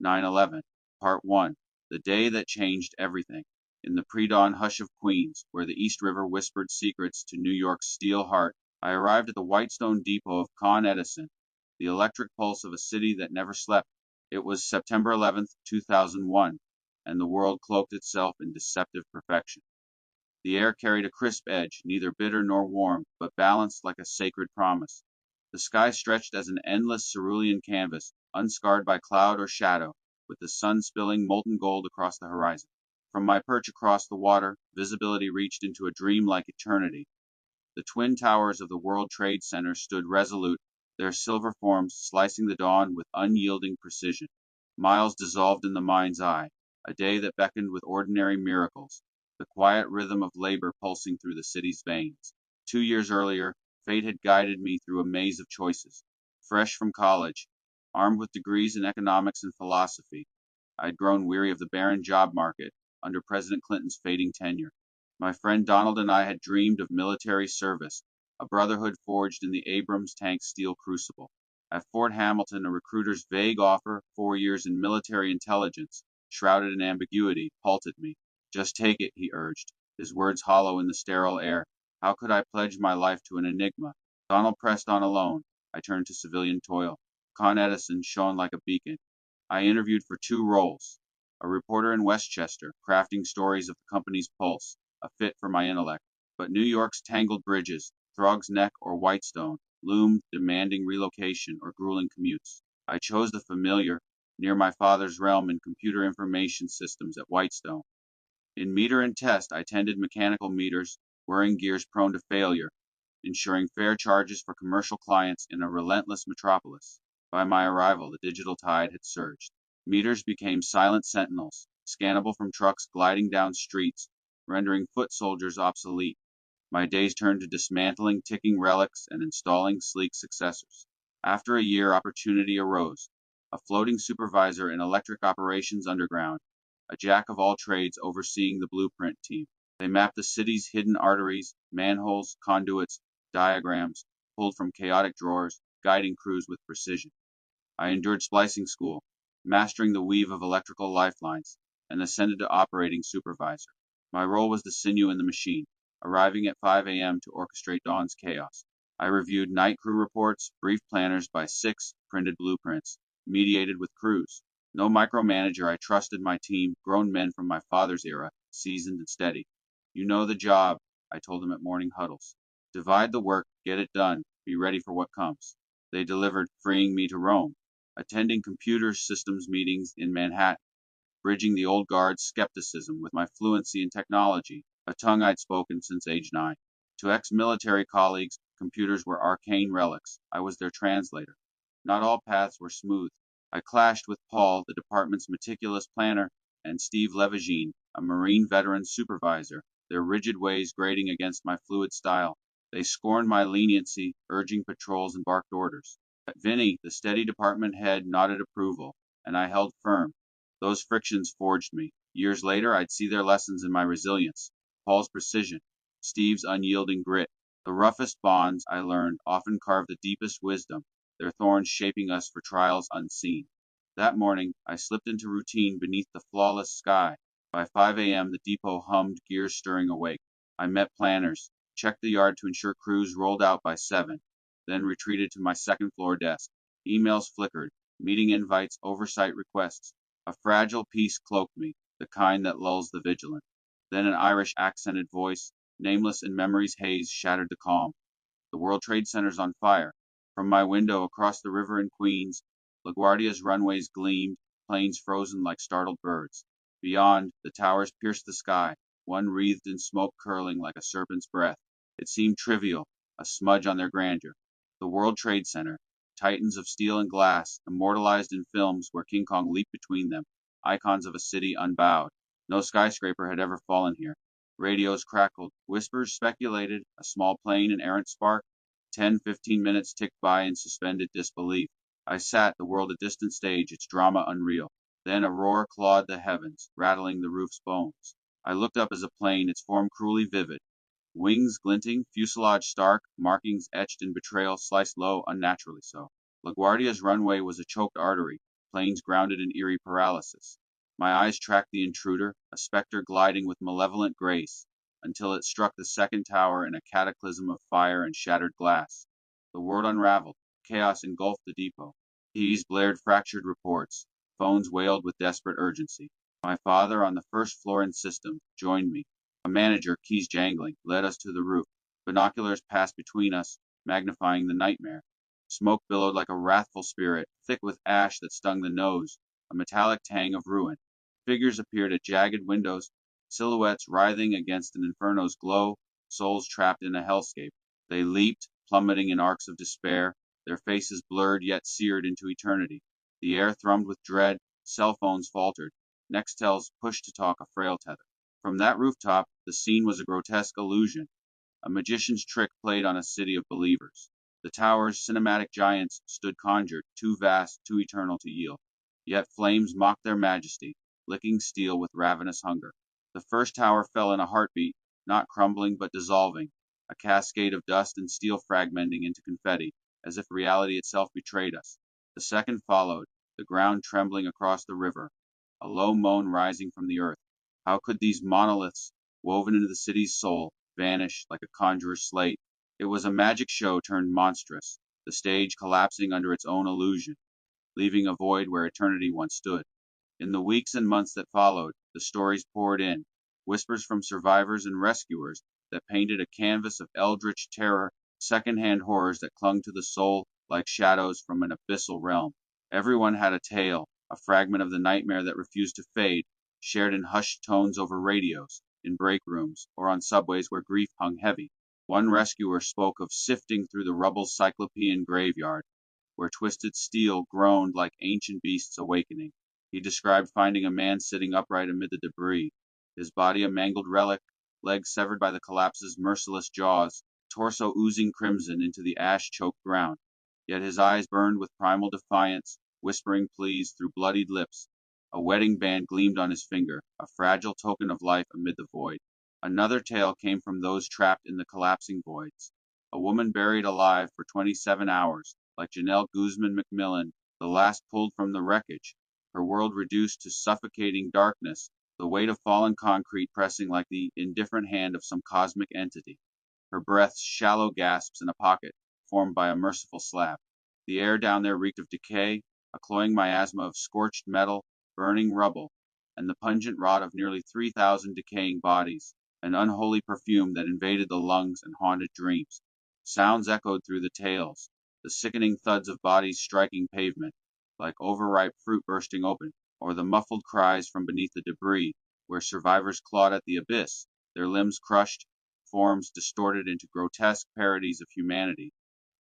9/11, Part 1. The Day That Changed Everything. In the pre-dawn hush of Queens, where the East River whispered secrets to New York's steel heart, I arrived at the Whitestone depot of Con Edison, the electric pulse of a city that never slept. It was September 11th, 2001, and the world cloaked itself in deceptive perfection. The air carried a crisp edge, neither bitter nor warm, but balanced like a sacred promise. The sky stretched as an endless cerulean canvas, unscarred by cloud or shadow, with the sun spilling molten gold across the horizon. From my perch across the water, visibility reached into a dream-like eternity. The twin towers of the World Trade Center stood resolute, their silver forms slicing the dawn with unyielding precision. Miles dissolved in the mind's eye, a day that beckoned with ordinary miracles, the quiet rhythm of labor pulsing through the city's veins. 2 years earlier, fate had guided me through a maze of choices. Fresh from college, armed with degrees in economics and philosophy, I'd grown weary of the barren job market under President Clinton's fading tenure. My friend Donald and I had dreamed of military service, a brotherhood forged in the Abrams tank steel crucible. At Fort Hamilton, a recruiter's vague offer, 4 years in military intelligence, shrouded in ambiguity, halted me. Just take it, he urged, his words hollow in the sterile air. How could I pledge my life to an enigma? Donald pressed on alone. I turned to civilian toil. Con Edison shone like a beacon. I interviewed for 2 roles. A reporter in Westchester, crafting stories of the company's pulse, a fit for my intellect. But New York's tangled bridges, Throg's Neck or Whitestone, loomed, demanding relocation or grueling commutes. I chose the familiar, near my father's realm in computer information systems at Whitestone. In meter and test, I tended mechanical meters, whirring gears prone to failure, ensuring fair charges for commercial clients in a relentless metropolis. By my arrival, the digital tide had surged. Meters became silent sentinels, scannable from trucks gliding down streets, rendering foot soldiers obsolete. My days turned to dismantling ticking relics and installing sleek successors. After a year, opportunity arose. A floating supervisor in electric operations underground, a jack of all trades overseeing the blueprint team. They mapped the city's hidden arteries, manholes, conduits, diagrams, pulled from chaotic drawers, guiding crews with precision. I endured splicing school, mastering the weave of electrical lifelines, and ascended to operating supervisor. My role was the sinew in the machine, arriving at 5 a.m. to orchestrate dawn's chaos. I reviewed night crew reports, briefed planners by 6 printed blueprints, mediated with crews. No micromanager, I trusted my team, grown men from my father's era, seasoned and steady. You know the job, I told them at morning huddles. Divide the work, get it done, be ready for what comes. They delivered, freeing me to roam, attending computer systems meetings in Manhattan, bridging the old guard's skepticism with my fluency in technology, a tongue I'd spoken since age 9. To ex-military colleagues, computers were arcane relics. I was their translator. Not all paths were smooth. I clashed with Paul, the department's meticulous planner, and Steve Levagine, a Marine veteran supervisor, their rigid ways grating against my fluid style. They scorned my leniency, urging patrols and barked orders. But Vinny, the steady department head, nodded approval, and I held firm. Those frictions forged me. Years later, I'd see their lessons in my resilience, Paul's precision, Steve's unyielding grit. The roughest bonds, I learned, often carve the deepest wisdom, their thorns shaping us for trials unseen. That morning, I slipped into routine beneath the flawless sky. By 5 a.m., the depot hummed, gears stirring awake. I met planners, checked the yard to ensure crews rolled out by 7, then retreated to my second-floor desk. Emails flickered, meeting invites, oversight requests. A fragile peace cloaked me, the kind that lulls the vigilant. Then an Irish accented voice, nameless in memory's haze, shattered the calm. The World Trade Center's on fire. From my window across the river in Queens, LaGuardia's runways gleamed, planes frozen like startled birds. Beyond, the towers pierced the sky, one wreathed in smoke curling like a serpent's breath. It seemed trivial, a smudge on their grandeur. The World Trade Center, titans of steel and glass, immortalized in films where King Kong leaped between them, icons of a city unbowed. No skyscraper had ever fallen here. Radios crackled, whispers speculated, a small plane, an errant spark. 10, 15 minutes ticked by in suspended disbelief. I sat, the world a distant stage, its drama unreal. Then a roar clawed the heavens, rattling the roof's bones. I looked up as a plane, its form cruelly vivid. Wings glinting, fuselage stark, markings etched in betrayal, sliced low, unnaturally so. LaGuardia's runway was a choked artery, planes grounded in eerie paralysis. My eyes tracked the intruder, a specter gliding with malevolent grace, until it struck the second tower in a cataclysm of fire and shattered glass. The world unraveled. Chaos engulfed the depot. Keys blared fractured reports. Phones wailed with desperate urgency. My father, on the first floor in system, joined me. A manager, keys jangling, led us to the roof. Binoculars passed between us, magnifying the nightmare. Smoke billowed like a wrathful spirit, thick with ash that stung the nose, a metallic tang of ruin. Figures appeared at jagged windows, silhouettes writhing against an inferno's glow, souls trapped in a hellscape. They leaped, plummeting in arcs of despair, their faces blurred yet seared into eternity. The air thrummed with dread, cell phones faltered, Nextels pushed to talk a frail tether. From that rooftop, the scene was a grotesque illusion, a magician's trick played on a city of believers. The towers, cinematic giants, stood conjured, too vast, too eternal to yield. Yet flames mocked their majesty, licking steel with ravenous hunger. The first tower fell in a heartbeat, not crumbling but dissolving, a cascade of dust and steel fragmenting into confetti, as if reality itself betrayed us. The second followed, the ground trembling across the river, a low moan rising from the earth. How could these monoliths, woven into the city's soul, vanish like a conjurer's slate? It was a magic show turned monstrous, the stage collapsing under its own illusion, leaving a void where eternity once stood. In the weeks and months that followed, the stories poured in, whispers from survivors and rescuers that painted a canvas of eldritch terror, second-hand horrors that clung to the soul like shadows from an abyssal realm. Everyone had a tale, a fragment of the nightmare that refused to fade, shared in hushed tones over radios, in break rooms, or on subways where grief hung heavy. One rescuer spoke of sifting through the rubble's cyclopean graveyard, where twisted steel groaned like ancient beasts awakening. He described finding a man sitting upright amid the debris, his body a mangled relic, legs severed by the collapse's merciless jaws, torso oozing crimson into the ash-choked ground. Yet his eyes burned with primal defiance, whispering pleas through bloodied lips. A wedding band gleamed on his finger, a fragile token of life amid the void. Another tale came from those trapped in the collapsing voids. A woman buried alive for 27 hours, like Janelle Guzman McMillan, the last pulled from the wreckage, her world reduced to suffocating darkness, the weight of fallen concrete pressing like the indifferent hand of some cosmic entity. Her breath shallow gasps in a pocket, formed by a merciful slap. The air down there reeked of decay, a cloying miasma of scorched metal, burning rubble, and the pungent rot of nearly 3,000 decaying bodies, an unholy perfume that invaded the lungs and haunted dreams. Sounds echoed through the tales, the sickening thuds of bodies striking pavement, like overripe fruit bursting open, or the muffled cries from beneath the debris, where survivors clawed at the abyss, their limbs crushed, forms distorted into grotesque parodies of humanity.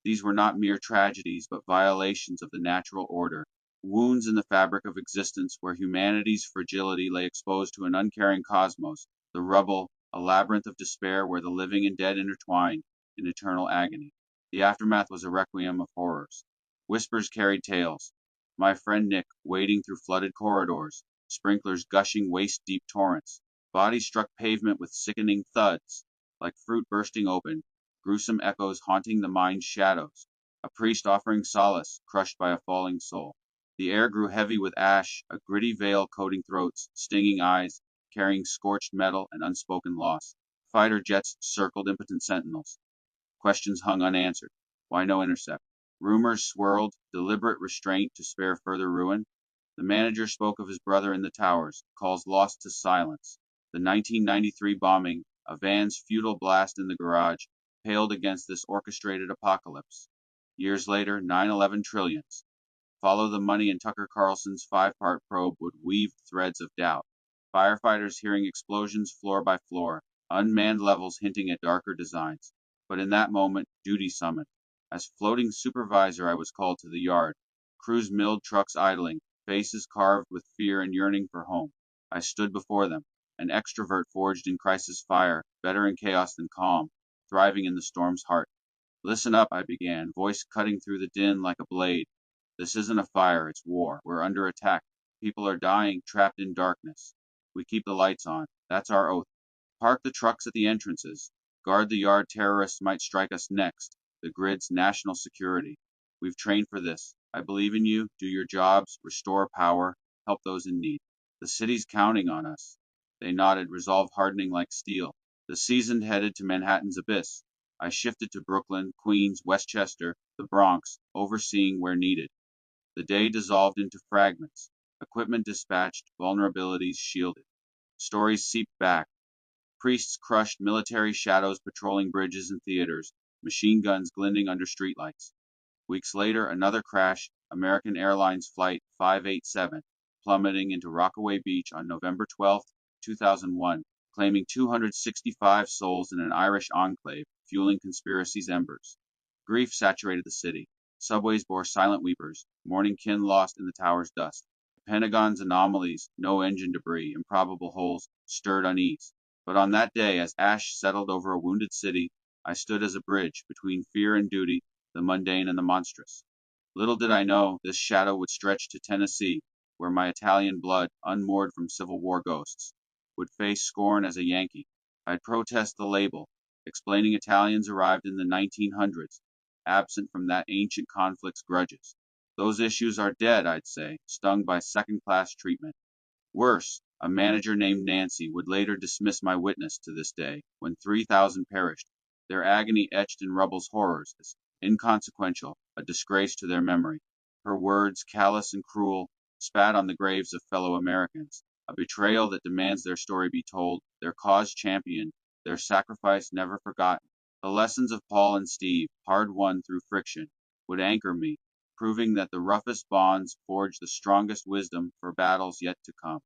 These were not mere tragedies, but violations of the natural order, wounds in the fabric of existence where humanity's fragility lay exposed to an uncaring cosmos, the rubble, a labyrinth of despair where the living and dead intertwined in eternal agony. The aftermath was a requiem of horrors. Whispers carried tales. My friend Nick wading through flooded corridors, sprinklers gushing waist-deep torrents. Bodies struck pavement with sickening thuds, like fruit bursting open, gruesome echoes haunting the mind's shadows. A priest offering solace, crushed by a falling soul. The air grew heavy with ash, a gritty veil coating throats, stinging eyes, carrying scorched metal and unspoken loss. Fighter jets circled impotent sentinels. Questions hung unanswered. Why no intercept? Rumors swirled, deliberate restraint to spare further ruin. The manager spoke of his brother in the towers, calls lost to silence. The 1993 bombing, a van's futile blast in the garage, paled against this orchestrated apocalypse. Years later, 9/11 trillions. Follow the money and Tucker Carlson's five-part probe would weave threads of doubt. Firefighters hearing explosions floor by floor, unmanned levels hinting at darker designs. But in that moment, duty summoned. As floating supervisor, I was called to the yard. Crews milled, trucks idling, faces carved with fear and yearning for home. I stood before them, an extrovert forged in crisis fire, better in chaos than calm, thriving in the storm's heart. Listen up, I began, voice cutting through the din like a blade. This isn't a fire, it's war. We're under attack. People are dying, trapped in darkness. We keep the lights on. That's our oath. Park the trucks at the entrances. Guard the yard, terrorists might strike us next. The grid's national security. We've trained for this. I believe in you. Do your jobs, restore power, help those in need. The city's counting on us." They nodded, resolve hardening like steel. The seasoned headed to Manhattan's abyss. I shifted to Brooklyn, Queens, Westchester, the Bronx, overseeing where needed. The day dissolved into fragments. Equipment dispatched, vulnerabilities shielded. Stories seeped back. Priests crushed, military shadows patrolling bridges and theaters, machine guns glinting under streetlights. Weeks later, another crash, American Airlines Flight 587, plummeting into Rockaway Beach on November 12, 2001, claiming 265 souls in an Irish enclave, fueling conspiracy's embers. Grief saturated the city. Subways bore silent weepers, mourning kin lost in the tower's dust. The Pentagon's anomalies, no engine debris, improbable holes, stirred unease. But on that day, as ash settled over a wounded city, I stood as a bridge between fear and duty, the mundane and the monstrous. Little did I know this shadow would stretch to Tennessee, where my Italian blood, unmoored from Civil War ghosts, would face scorn as a Yankee. I'd protest the label, explaining Italians arrived in the 1900s, absent from that ancient conflict's grudges. Those issues are dead, I'd say, stung by second class treatment. Worse, a manager named Nancy would later dismiss my witness to this day, when 3,000 perished, their agony etched in rubble's horrors as inconsequential, a disgrace to their memory. Her words, callous and cruel, spat on the graves of fellow Americans, a betrayal that demands their story be told, their cause championed, their sacrifice never forgotten. The lessons of Paul and Steve, hard won through friction, would anchor me, proving that the roughest bonds forge the strongest wisdom for battles yet to come.